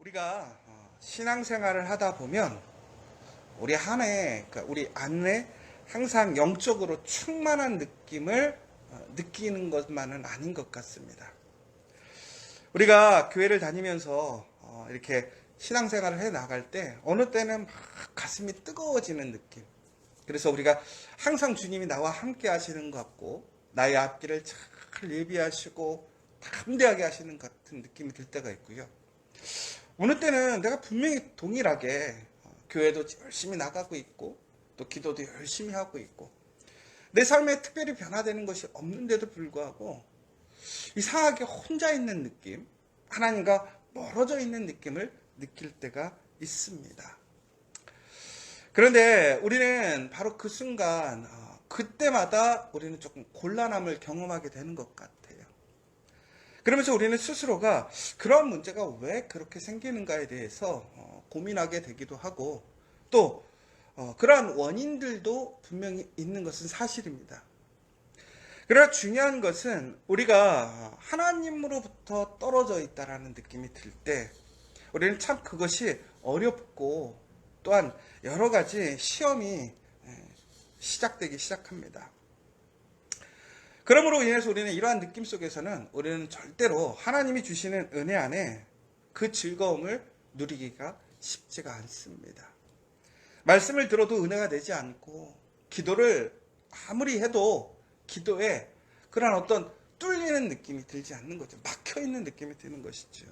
우리가 신앙생활을 하다 보면 우리 안에, 그러니까 우리 안에 항상 영적으로 충만한 느낌을 느끼는 것만은 아닌 것 같습니다. 우리가 교회를 다니면서 이렇게 신앙생활을 해 나갈 때 어느 때는 막 가슴이 뜨거워지는 느낌. 그래서 우리가 항상 주님이 나와 함께 하시는 것 같고 나의 앞길을 잘 예비하시고 담대하게 하시는 것 같은 느낌이 들 때가 있고요. 어느 때는 내가 분명히 동일하게 교회도 열심히 나가고 있고 또 기도도 열심히 하고 있고 내 삶에 특별히 변화되는 것이 없는데도 불구하고 이상하게 혼자 있는 느낌, 하나님과 멀어져 있는 느낌을 느낄 때가 있습니다. 그런데 우리는 바로 그 순간 그때마다 우리는 조금 곤란함을 경험하게 되는 것 같아요. 그러면서 우리는 스스로가 그런 문제가 왜 그렇게 생기는가에 대해서 고민하게 되기도 하고 또 그러한 원인들도 분명히 있는 것은 사실입니다. 그러나 중요한 것은 우리가 하나님으로부터 떨어져 있다라는 느낌이 들 때 우리는 참 그것이 어렵고 또한 여러 가지 시험이 시작되기 시작합니다. 그러므로 인해서 우리는 이러한 느낌 속에서는 우리는 절대로 하나님이 주시는 은혜 안에 그 즐거움을 누리기가 쉽지가 않습니다. 말씀을 들어도 은혜가 되지 않고 기도를 아무리 해도 기도에 그런 어떤 뚫리는 느낌이 들지 않는 거죠. 막혀있는 느낌이 드는 것이죠.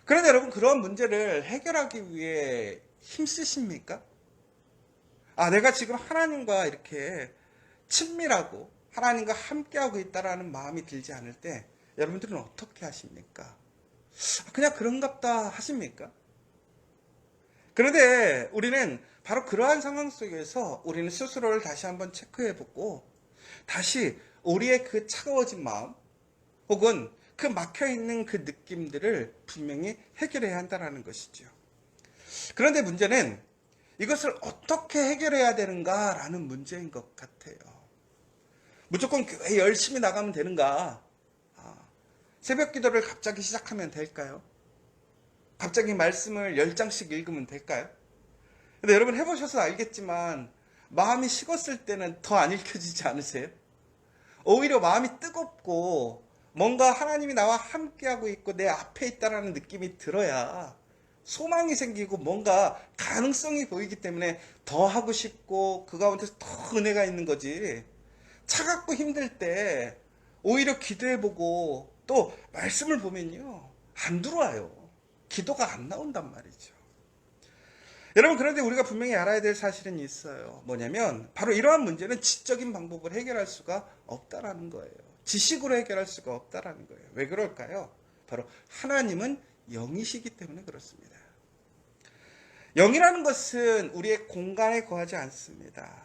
그런데 여러분 그런 문제를 해결하기 위해 힘쓰십니까? 내가 지금 하나님과 이렇게 친밀하고 하나님과 함께하고 있다라는 마음이 들지 않을 때 여러분들은 어떻게 하십니까? 그냥 그런갑다 하십니까? 그런데 우리는 바로 그러한 상황 속에서 우리는 스스로를 다시 한번 체크해보고 다시 우리의 그 차가워진 마음 혹은 그 막혀있는 그 느낌들을 분명히 해결해야 한다는 것이죠. 그런데 문제는 이것을 어떻게 해결해야 되는가라는 문제인 것 같아요. 무조건 교회 열심히 나가면 되는가? 새벽 기도를 갑자기 시작하면 될까요? 갑자기 말씀을 10장씩 읽으면 될까요? 근데 여러분 해보셔서 알겠지만 마음이 식었을 때는 더 안 읽혀지지 않으세요? 오히려 마음이 뜨겁고 뭔가 하나님이 나와 함께하고 있고 내 앞에 있다라는 느낌이 들어야 소망이 생기고 뭔가 가능성이 보이기 때문에 더 하고 싶고 그 가운데서 더 은혜가 있는 거지. 차갑고 힘들 때 오히려 기도해보고 또 말씀을 보면요 안 들어와요. 기도가 안 나온단 말이죠. 여러분 그런데 우리가 분명히 알아야 될 사실은 있어요. 뭐냐면 바로 이러한 문제는 지적인 방법으로 해결할 수가 없다라는 거예요. 지식으로 해결할 수가 없다라는 거예요. 왜 그럴까요? 바로 하나님은 영이시기 때문에 그렇습니다. 영이라는 것은 우리의 공간에 거하지 않습니다.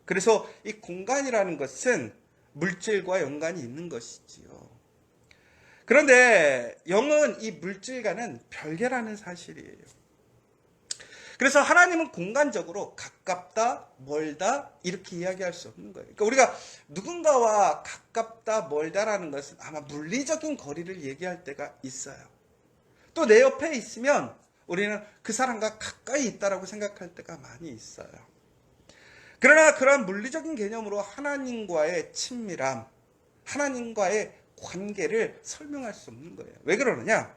그래서 이 공간이라는 것은 물질과 연관이 있는 것이지요. 그런데 영은 이 물질과는 별개라는 사실이에요. 그래서 하나님은 공간적으로 가깝다, 멀다 이렇게 이야기할 수 없는 거예요. 그러니까 우리가 누군가와 가깝다, 멀다라는 것은 아마 물리적인 거리를 얘기할 때가 있어요. 또 내 옆에 있으면 우리는 그 사람과 가까이 있다라고 생각할 때가 많이 있어요. 그러나 그러한 물리적인 개념으로 하나님과의 친밀함, 하나님과의 관계를 설명할 수 없는 거예요. 왜 그러느냐?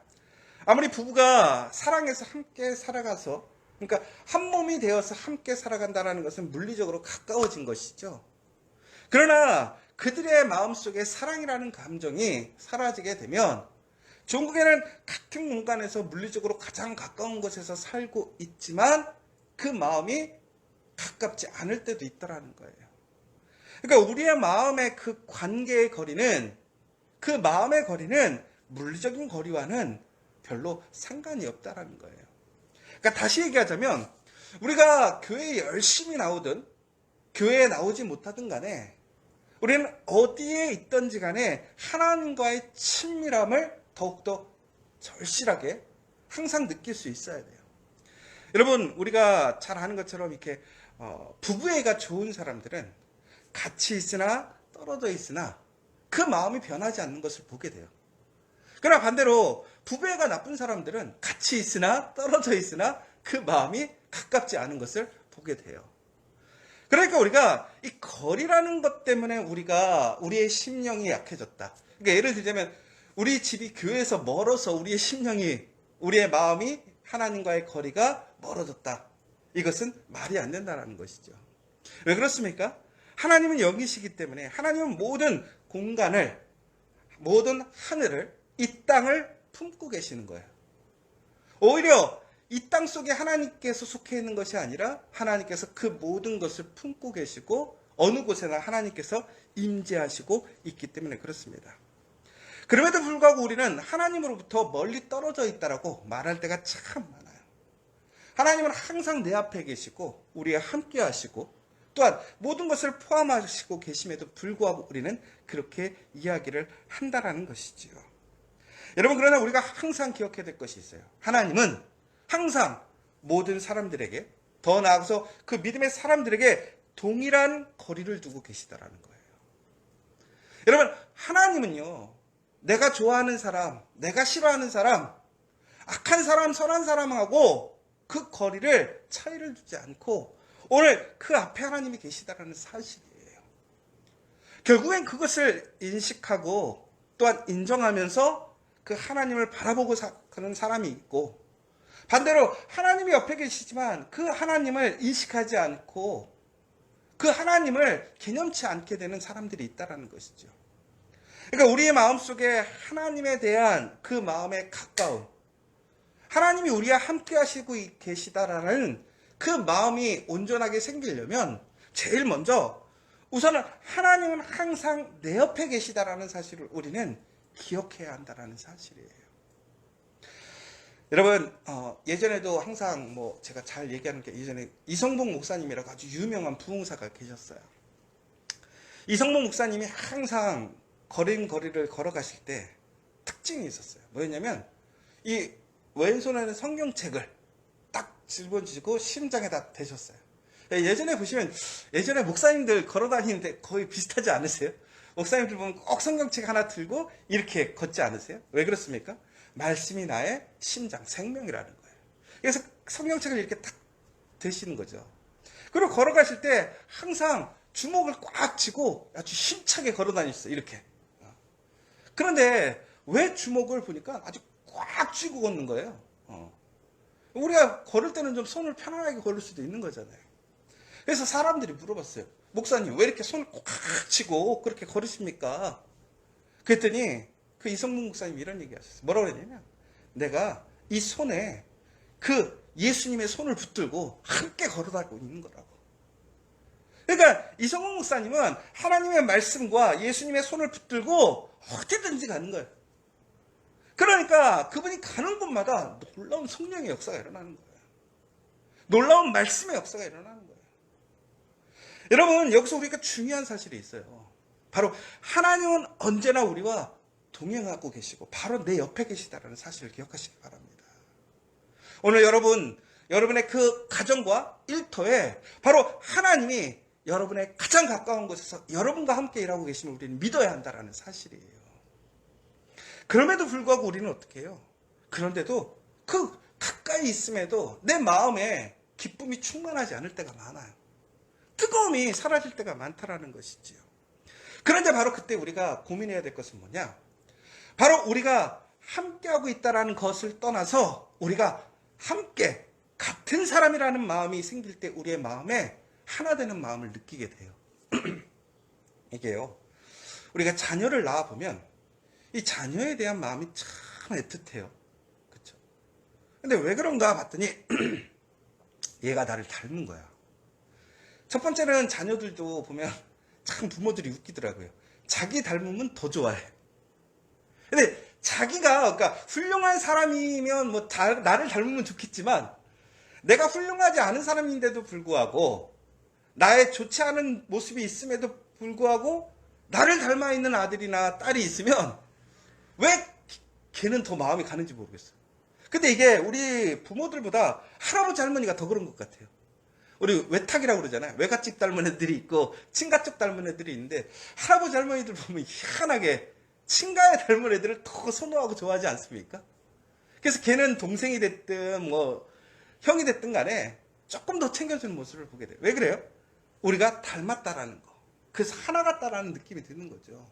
아무리 부부가 사랑해서 함께 살아가서 그러니까 한 몸이 되어서 함께 살아간다는 것은 물리적으로 가까워진 것이죠. 그러나 그들의 마음속에 사랑이라는 감정이 사라지게 되면 종국에는 같은 공간에서 물리적으로 가장 가까운 곳에서 살고 있지만 그 마음이 가깝지 않을 때도 있다라는 거예요. 그러니까 우리의 마음의 그 관계의 거리는 그 마음의 거리는 물리적인 거리와는 별로 상관이 없다라는 거예요. 그러니까 다시 얘기하자면 우리가 교회에 열심히 나오든 교회에 나오지 못하든 간에 우리는 어디에 있든지 간에 하나님과의 친밀함을 더욱더 절실하게 항상 느낄 수 있어야 돼요. 여러분 우리가 잘 아는 것처럼 이렇게 부부애가 좋은 사람들은 같이 있으나 떨어져 있으나 그 마음이 변하지 않는 것을 보게 돼요. 그러나 반대로 부부애가 나쁜 사람들은 같이 있으나 떨어져 있으나 그 마음이 가깝지 않은 것을 보게 돼요. 그러니까 우리가 이 거리라는 것 때문에 우리의 심령이 약해졌다. 그러니까 예를 들자면 우리 집이 교회에서 멀어서 우리의 마음이 하나님과의 거리가 멀어졌다. 이것은 말이 안 된다는 것이죠. 왜 그렇습니까? 하나님은 영이시기 때문에 하나님은 모든 공간을, 모든 하늘을, 이 땅을 품고 계시는 거예요. 오히려 이 땅 속에 하나님께서 속해 있는 것이 아니라 하나님께서 그 모든 것을 품고 계시고 어느 곳에나 하나님께서 임재하시고 있기 때문에 그렇습니다. 그럼에도 불구하고 우리는 하나님으로부터 멀리 떨어져 있다라고 말할 때가 참 많아요. 하나님은 항상 내 앞에 계시고 우리와 함께 하시고 또한 모든 것을 포함하시고 계심에도 불구하고 우리는 그렇게 이야기를 한다라는 것이지요. 여러분, 그러나 우리가 항상 기억해야 될 것이 있어요. 하나님은 항상 모든 사람들에게, 더 나아가서 그 믿음의 사람들에게 동일한 거리를 두고 계시다라는 거예요. 여러분, 하나님은요, 내가 좋아하는 사람, 내가 싫어하는 사람, 악한 사람, 선한 사람하고 그 거리를 차이를 두지 않고 오늘 그 앞에 하나님이 계시다라는 사실이에요. 결국엔 그것을 인식하고 또한 인정하면서 그 하나님을 바라보고 사는 사람이 있고, 반대로 하나님이 옆에 계시지만 그 하나님을 인식하지 않고 그 하나님을 개념치 않게 되는 사람들이 있다는 것이죠. 그러니까 우리의 마음속에 하나님에 대한 그 마음의 가까움, 하나님이 우리와 함께 하시고 계시다라는 그 마음이 온전하게 생기려면 제일 먼저 우선은 하나님은 항상 내 옆에 계시다라는 사실을 우리는 기억해야 한다라는 사실이에요. 여러분, 예전에도 항상 제가 잘 얘기하는 게, 예전에 이성복 목사님이라고 아주 유명한 부흥사가 계셨어요. 이성복 목사님이 항상 거리를 걸어가실 때 특징이 있었어요. 뭐였냐면 이 왼손에는 성경책을 딱 짊어지고 심장에다 대셨어요. 예전에 보시면, 예전에 목사님들 걸어다니는데 거의 비슷하지 않으세요? 목사님들 보면 꼭 성경책 하나 들고 이렇게 걷지 않으세요? 왜 그렇습니까? 말씀이 나의 심장, 생명이라는 거예요. 그래서 성경책을 이렇게 딱 대시는 거죠. 그리고 걸어가실 때 항상 주먹을 꽉 쥐고 아주 힘차게 걸어다니셨어요. 이렇게. 그런데 왜 주먹을 보니까 아주 꽉 쥐고 걷는 거예요. 우리가 걸을 때는 좀 손을 편안하게 걸을 수도 있는 거잖아요. 그래서 사람들이 물어봤어요. 목사님, 왜 이렇게 손을 꽉 쥐고 그렇게 걸으십니까? 그랬더니 그 이성문 목사님이 이런 얘기 하셨어요. 뭐라고 그랬냐면, 내가 이 손에 그 예수님의 손을 붙들고 함께 걸어다니고 있는 거라고. 그러니까 이성문 목사님은 하나님의 말씀과 예수님의 손을 붙들고 어디든지 가는 거예요. 그러니까 그분이 가는 곳마다 놀라운 성령의 역사가 일어나는 거예요. 놀라운 말씀의 역사가 일어나는 거예요. 여러분, 여기서 우리가 중요한 사실이 있어요. 바로 하나님은 언제나 우리와 동행하고 계시고 바로 내 옆에 계시다라는 사실을 기억하시기 바랍니다. 오늘 여러분의 그 가정과 일터에 바로 하나님이 여러분의 가장 가까운 곳에서 여러분과 함께 일하고 계심을 우리는 믿어야 한다는 사실이에요. 그럼에도 불구하고 우리는 어떻게 해요? 그런데도 그 가까이 있음에도 내 마음에 기쁨이 충만하지 않을 때가 많아요. 뜨거움이 사라질 때가 많다라는 것이지요. 그런데 바로 그때 우리가 고민해야 될 것은 뭐냐? 바로 우리가 함께하고 있다는 것을 떠나서 우리가 함께 같은 사람이라는 마음이 생길 때 우리의 마음에 하나 되는 마음을 느끼게 돼요. 이게요, 우리가 자녀를 낳아보면 이 자녀에 대한 마음이 참 애틋해요. 그렇죠? 근데 왜 그런가 봤더니 얘가 나를 닮은 거야. 첫 번째는 자녀들도 보면 참 부모들이 웃기더라고요. 자기 닮으면 더 좋아해. 근데 자기가, 그러니까 훌륭한 사람이면 나를 닮으면 좋겠지만, 내가 훌륭하지 않은 사람인데도 불구하고 나의 좋지 않은 모습이 있음에도 불구하고 나를 닮아 있는 아들이나 딸이 있으면 왜 걔는 더 마음이 가는지 모르겠어요. 근데 이게 우리 부모들보다 할아버지 할머니가 더 그런 것 같아요. 우리 외탁이라고 그러잖아요. 외갓집 닮은 애들이 있고 친가집 닮은 애들이 있는데, 할아버지 할머니들 보면 희한하게 친가에 닮은 애들을 더 선호하고 좋아하지 않습니까? 그래서 걔는 동생이 됐든 뭐 형이 됐든 간에 조금 더 챙겨주는 모습을 보게 돼요. 왜 그래요? 우리가 닮았다라는 거. 그래서 하나 같다라는 느낌이 드는 거죠.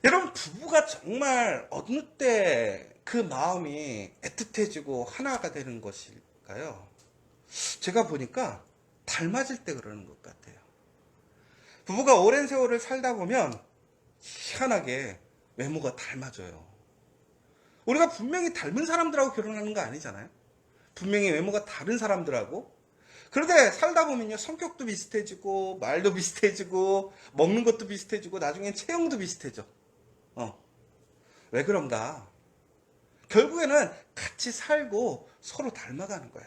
여러분, 부부가 정말 어느 때 그 마음이 애틋해지고 하나가 되는 것일까요? 제가 보니까 닮아질 때 그러는 것 같아요. 부부가 오랜 세월을 살다 보면 희한하게 외모가 닮아져요. 우리가 분명히 닮은 사람들하고 결혼하는 거 아니잖아요. 분명히 외모가 다른 사람들하고. 그런데 살다 보면요, 성격도 비슷해지고 말도 비슷해지고 먹는 것도 비슷해지고 나중엔 체형도 비슷해져. 왜 그런가? 결국에는 같이 살고 서로 닮아가는 거야.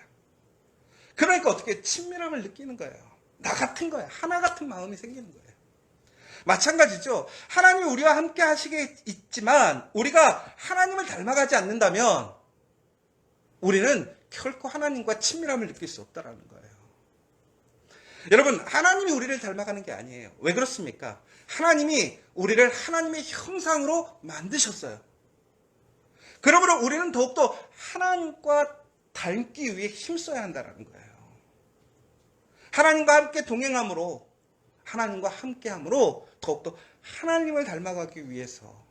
그러니까 어떻게 친밀함을 느끼는 거예요. 나 같은 거야. 하나 같은 마음이 생기는 거예요. 마찬가지죠. 하나님이 우리와 함께 하시게 있지만 우리가 하나님을 닮아가지 않는다면 우리는 결코 하나님과 친밀함을 느낄 수 없다는 거예요. 여러분, 하나님이 우리를 닮아가는 게 아니에요. 왜 그렇습니까? 하나님이 우리를 하나님의 형상으로 만드셨어요. 그러므로 우리는 더욱더 하나님과 닮기 위해 힘써야 한다는 거예요. 하나님과 함께 동행함으로, 하나님과 함께함으로 더욱더 하나님을 닮아가기 위해서,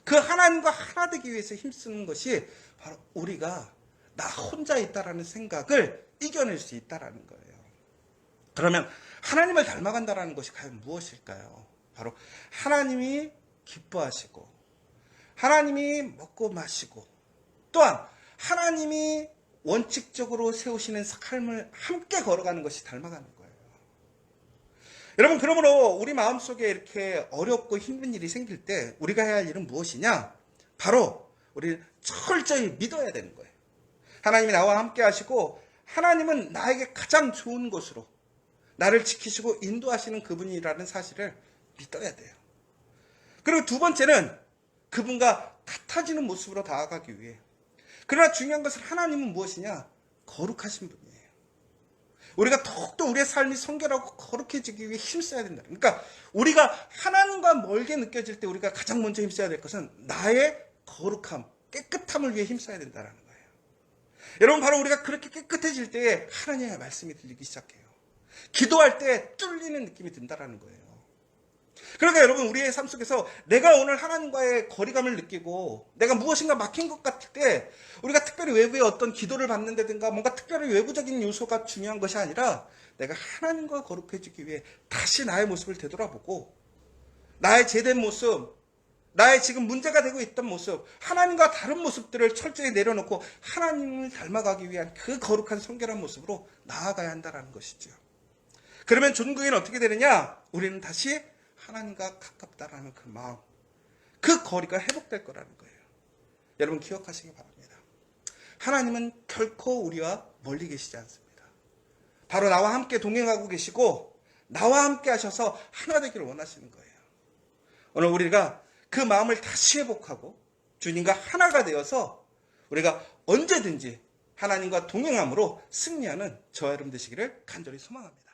그 하나님과 하나 되기 위해서 힘쓰는 것이 바로 우리가 나 혼자 있다라는 생각을 이겨낼 수 있다라는 거예요. 그러면 하나님을 닮아간다라는 것이 과연 무엇일까요? 바로 하나님이 기뻐하시고 하나님이 먹고 마시고 또한 하나님이 원칙적으로 세우시는 삶을 함께 걸어가는 것이 닮아가는 거예요. 여러분, 그러므로 우리 마음속에 이렇게 어렵고 힘든 일이 생길 때 우리가 해야 할 일은 무엇이냐? 바로 우리를 철저히 믿어야 되는 거예요. 하나님이 나와 함께 하시고 하나님은 나에게 가장 좋은 것으로 나를 지키시고 인도하시는 그분이라는 사실을 믿어야 돼요. 그리고 두 번째는 그분과 같아지는 모습으로 나아가기 위해. 그러나 중요한 것은 하나님은 무엇이냐? 거룩하신 분이에요. 우리가 더욱더 우리의 삶이 성결하고 거룩해지기 위해 힘써야 된다. 그러니까 우리가 하나님과 멀게 느껴질 때 우리가 가장 먼저 힘써야 될 것은 나의 거룩함, 깨끗함을 위해 힘써야 된다는 거예요. 여러분, 바로 우리가 그렇게 깨끗해질 때에 하나님의 말씀이 들리기 시작해요. 기도할 때 뚫리는 느낌이 든다는 거예요. 그러니까 여러분, 우리의 삶 속에서 내가 오늘 하나님과의 거리감을 느끼고 내가 무엇인가 막힌 것 같을 때 우리가 특별히 외부의 어떤 기도를 받는다든가 뭔가 특별히 외부적인 요소가 중요한 것이 아니라 내가 하나님과 거룩해지기 위해 다시 나의 모습을 되돌아보고 나의 제된 모습, 나의 지금 문제가 되고 있던 모습, 하나님과 다른 모습들을 철저히 내려놓고 하나님을 닮아가기 위한 그 거룩한 성결한 모습으로 나아가야 한다는 것이죠. 그러면 종국에는 어떻게 되느냐? 우리는 다시 하나님과 가깝다라는 그 마음, 그 거리가 회복될 거라는 거예요. 여러분, 기억하시기 바랍니다. 하나님은 결코 우리와 멀리 계시지 않습니다. 바로 나와 함께 동행하고 계시고 나와 함께 하셔서 하나 되기를 원하시는 거예요. 오늘 우리가 그 마음을 다시 회복하고 주님과 하나가 되어서 우리가 언제든지 하나님과 동행함으로 승리하는 저와 여러분 되시기를 간절히 소망합니다.